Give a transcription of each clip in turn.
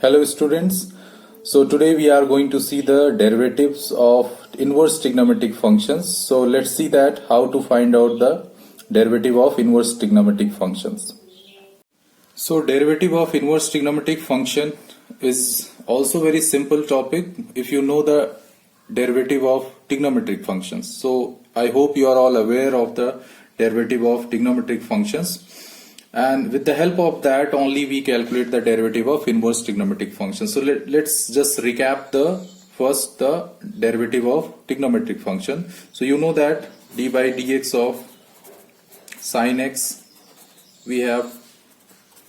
Hello students. So today we are going to see the derivatives of inverse trigonometric functions. So let's see that how to find out the derivative of inverse trigonometric functions. So derivative of inverse trigonometric function is also very simple topic if you know the derivative of trigonometric functions. So I hope you are all aware of the derivative of trigonometric functions. And with the help of that only we calculate the derivative of inverse trigonometric function. So let's just recap the derivative of trigonometric function. So you know that d by dx of sin x, we have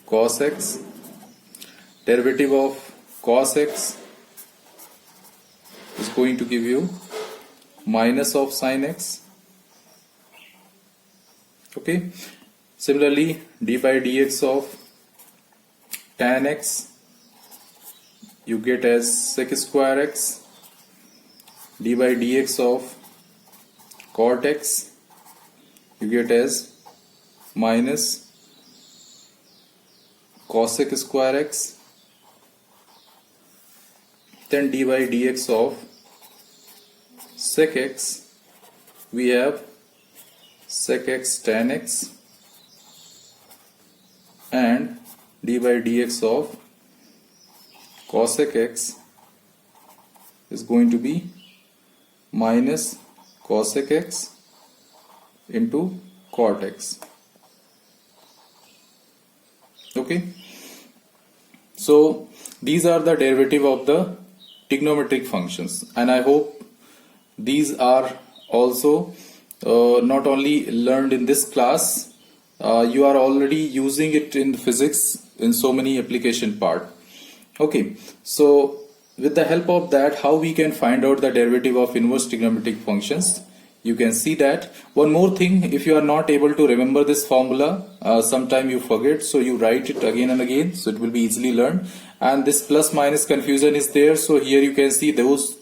cos x, derivative of cos x is going to give you minus of sin x. Okay. Similarly, d by dx of tan x you get as sec square x, d by dx of cot x you get as minus cosec square x, then d by dx of sec x we have sec x tan x, and d by dx of cosec x is going to be minus cosec x into cot x. Okay, so these are the derivative of the trigonometric functions, and I hope these are also not only learned in this class, you are already using it in physics in so many application part. Okay, so with the help of that, how we can find out the derivative of inverse trigonometric functions? You can see that. One more thing, if you are not able to remember this formula, sometime you forget, so you write it again and again, so it will be easily learned. And this plus minus confusion is there, so here you can see those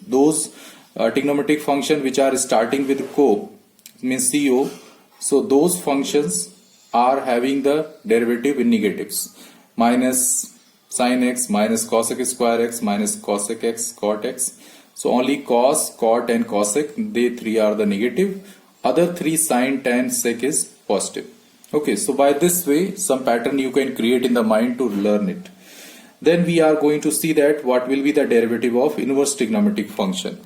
trigonometric function which are starting with co, means co. So those functions are having the derivative in negatives, minus sin x, minus cosec square x, minus cosec x, cot x. So only cos, cot and cosec, they three are the negative. Other three, sin, tan, sec is positive. Okay, so by this way some pattern you can create in the mind to learn it. Then we are going to see that what will be the derivative of inverse trigonometric function.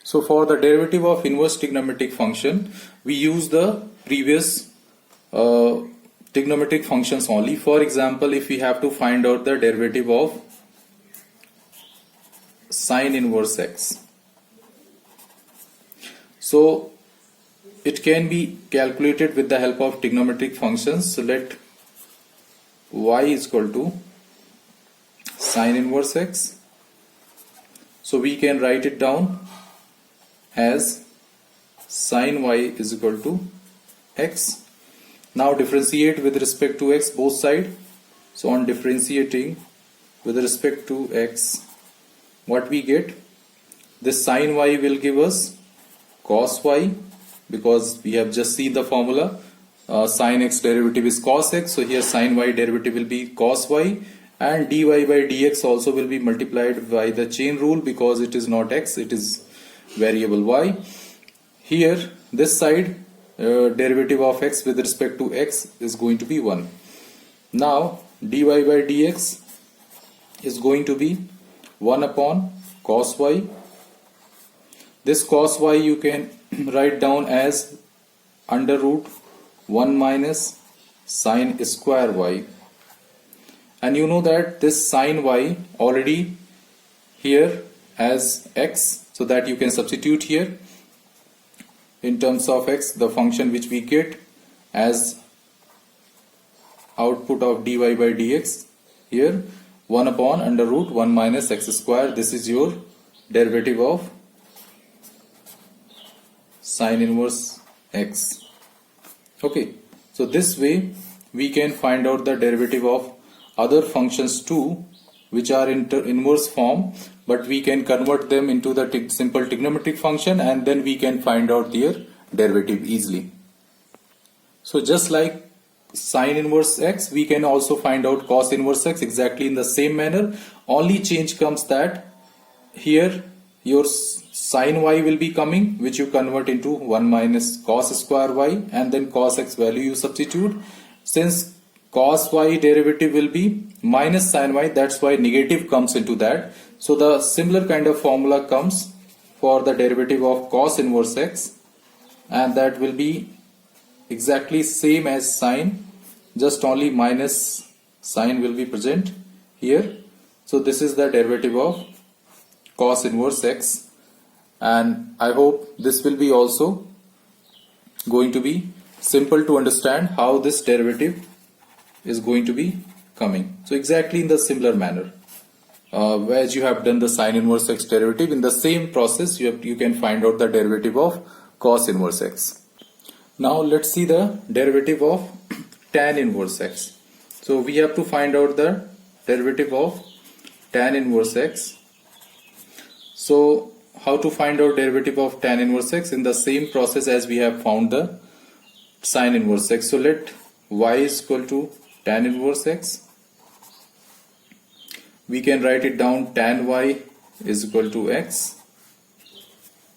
So for the derivative of inverse trigonometric function, we use the previous trigonometric functions only. For example, if we have to find out the derivative of sin inverse x, so it can be calculated with the help of trigonometric functions. So let y is equal to sin inverse x, so we can write it down as sin y is equal to x. Now differentiate with respect to x both sides. So on differentiating with respect to x, what we get, this sin y will give us cos y, because we have just seen the formula, sin x derivative is cos x, so here sin y derivative will be cos y, and dy by dx also will be multiplied by the chain rule because it is not x, it is variable y. Here this side derivative of x with respect to x is going to be 1. Now dy by dx is going to be 1 upon cos y. This cos y you can write down as under root 1 minus sin square y. And you know that this sin y already here as x, so that you can substitute here in terms of x the function which we get as output of dy by dx, here 1 upon under root 1 minus x square. This is your derivative of sin inverse x. Okay, so this way we can find out the derivative of other functions too which are in inverse form, but we can convert them into the simple trigonometric function and then we can find out their derivative easily. So just like sine inverse x, we can also find out cos inverse x exactly in the same manner. Only change comes that here your sine y will be coming, which you convert into 1 minus cos square y, and then cos x value you substitute. Since cos y derivative will be minus sine y, that's why negative comes into that. So the similar kind of formula comes for the derivative of cos inverse x, and that will be exactly same as sine, just only minus sine will be present here. So this is the derivative of cos inverse x, and I hope this will be also going to be simple to understand how this derivative is going to be coming. So exactly in the similar manner as you have done the sine inverse x derivative, in the same process you can find out the derivative of cos inverse x. Now let's see the derivative of tan inverse x. So we have to find out the derivative of tan inverse x. So how to find out derivative of tan inverse x? In the same process as we have found the sine inverse x. So let y is equal to tan inverse x. We can write it down, tan y is equal to x,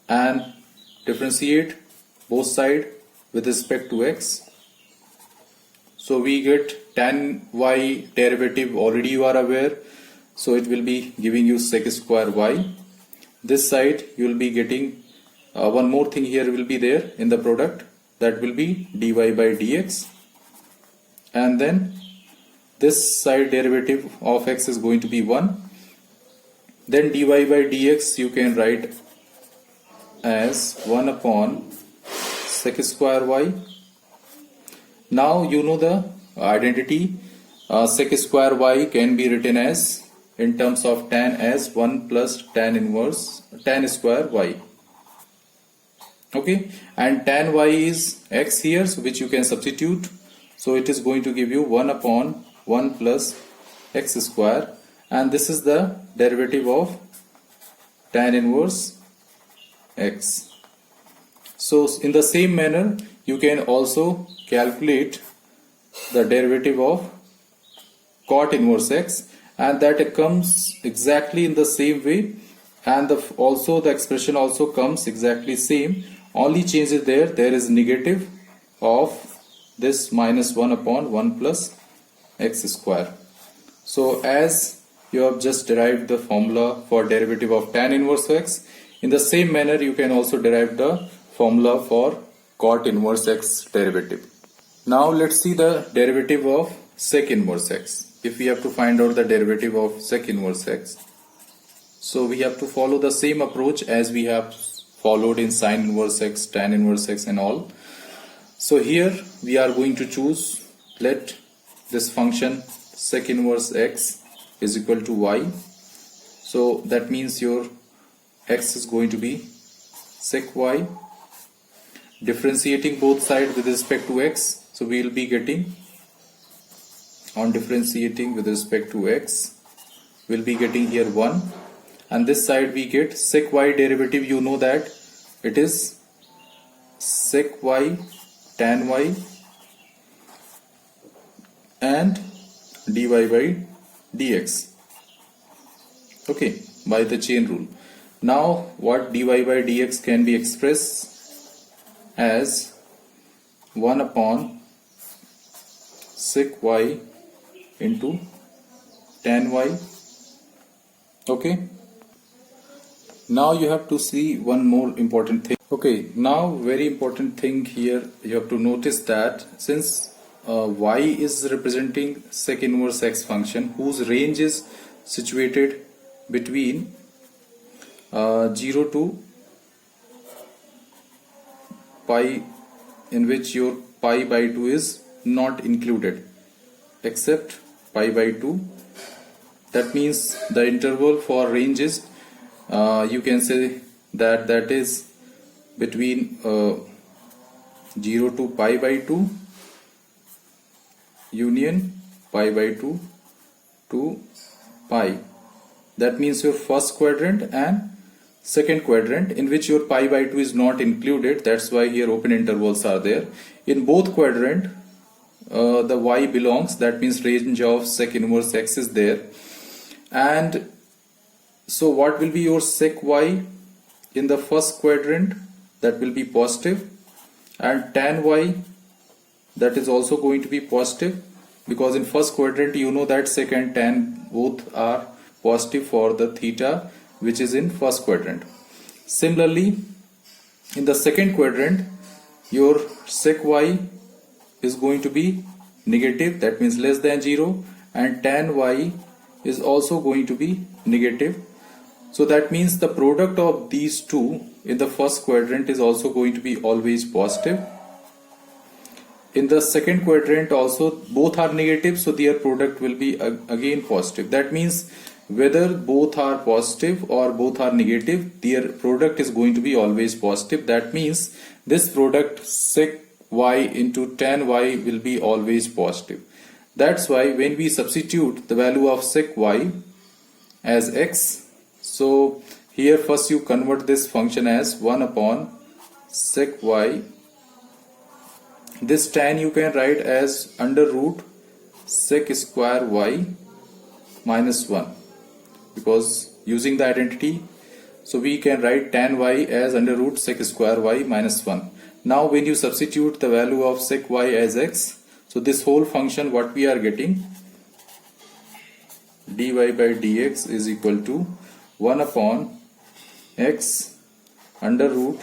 and differentiate both sides with respect to x. So we get tan y derivative, already you are aware, so it will be giving you sec square y. This side you will be getting one more thing here will be there in the product, that will be dy by dx, and then this side derivative of x is going to be 1. Then dy by dx you can write as 1 upon sec square y. Now you know the identity, sec square y can be written as in terms of tan as 1 plus tan square y. Okay, and tan y is x here, so which you can substitute. So it is going to give you 1 upon 1 plus x square, and this is the derivative of tan inverse x. So in the same manner you can also calculate the derivative of cot inverse x, and that comes exactly in the same way, and also the expression also comes exactly same. Only change is there is negative of this minus 1 upon 1 plus x square. So as you have just derived the formula for derivative of tan inverse x, in the same manner you can also derive the formula for cot inverse x derivative. Now let's see the derivative of sec inverse x. If we have to find out the derivative of sec inverse x, so we have to follow the same approach as we have followed in sine inverse x, tan inverse x and all. So here we are going to choose, let this function sec inverse x is equal to y. So that means your x is going to be sec y. Differentiating both sides with respect to x, so we will be getting, on differentiating with respect to x, we will be getting here 1, and this side we get sec y derivative. You know that it is sec y tan y and dy by dx, okay, by the chain rule. Now what dy by dx can be expressed as 1 upon sec y into tan y. Okay, now you have to see one more important thing. Okay, now very important thing here, you have to notice that since y is representing sec inverse x function whose range is situated between 0 to pi, in which your pi by 2 is not included except pi by 2. That means the interval for range is you can say that is between 0 to pi by 2 union pi by 2 to pi. That means your first quadrant and second quadrant, in which your pi by 2 is not included. That's why here open intervals are there. In both quadrant the y belongs, that means range of sec inverse x is there. And so what will be your sec y in the first quadrant? That will be positive, and tan y, that is also going to be positive, because in first quadrant you know that sec and tan both are positive for the theta which is in first quadrant. Similarly, in the second quadrant your sec y is going to be negative, that means less than 0, and tan y is also going to be negative. So that means the product of these two in the first quadrant is also going to be always positive. In the second quadrant also both are negative, so their product will be again positive. That means whether both are positive or both are negative, their product is going to be always positive. That means this product sec y into tan y will be always positive. That's why when we substitute the value of sec y as x, so here first you convert this function as 1 upon sec y. This tan you can write as under root sec square y minus 1, because using the identity, so we can write tan y as under root sec square y minus 1. Now when you substitute the value of sec y as x, so this whole function what we are getting, dy by dx is equal to 1 upon x under root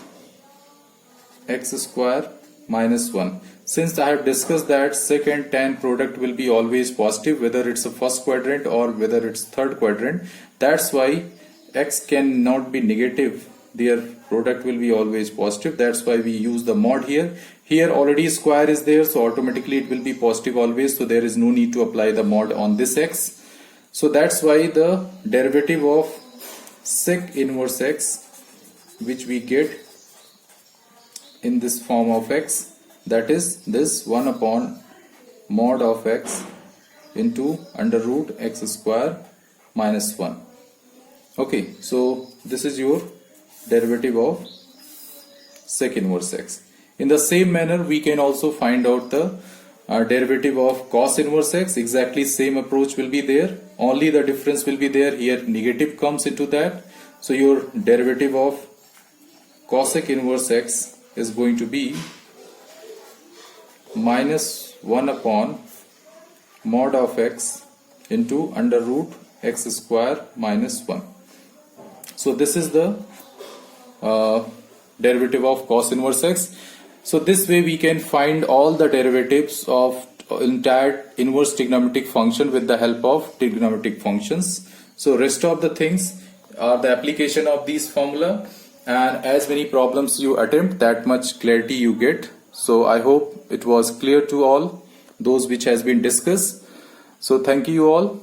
x square minus 1. Since I have discussed that sec and tan product will be always positive whether it's a first quadrant or whether it's third quadrant, that's why x cannot be negative, their product will be always positive. That's why we use the mod here. Here already square is there, so automatically it will be positive always, so there is no need to apply the mod on this x. So that's why the derivative of sec inverse x which we get in this form of x, that is this 1 upon mod of x into under root x square minus 1. Okay, so this is your derivative of sec inverse x. In the same manner we can also find out the derivative of cos inverse x. Exactly same approach will be there, only the difference will be there, here negative comes into that. So your derivative of cosec inverse x is going to be minus 1 upon mod of x into under root x square minus 1. So this is the derivative of cos inverse x. So this way we can find all the derivatives of entire inverse trigonometric function with the help of trigonometric functions. So rest of the things are the application of these formula, and as many problems you attempt, that much clarity you get. So I hope it was clear to all those which has been discussed. So thank you all.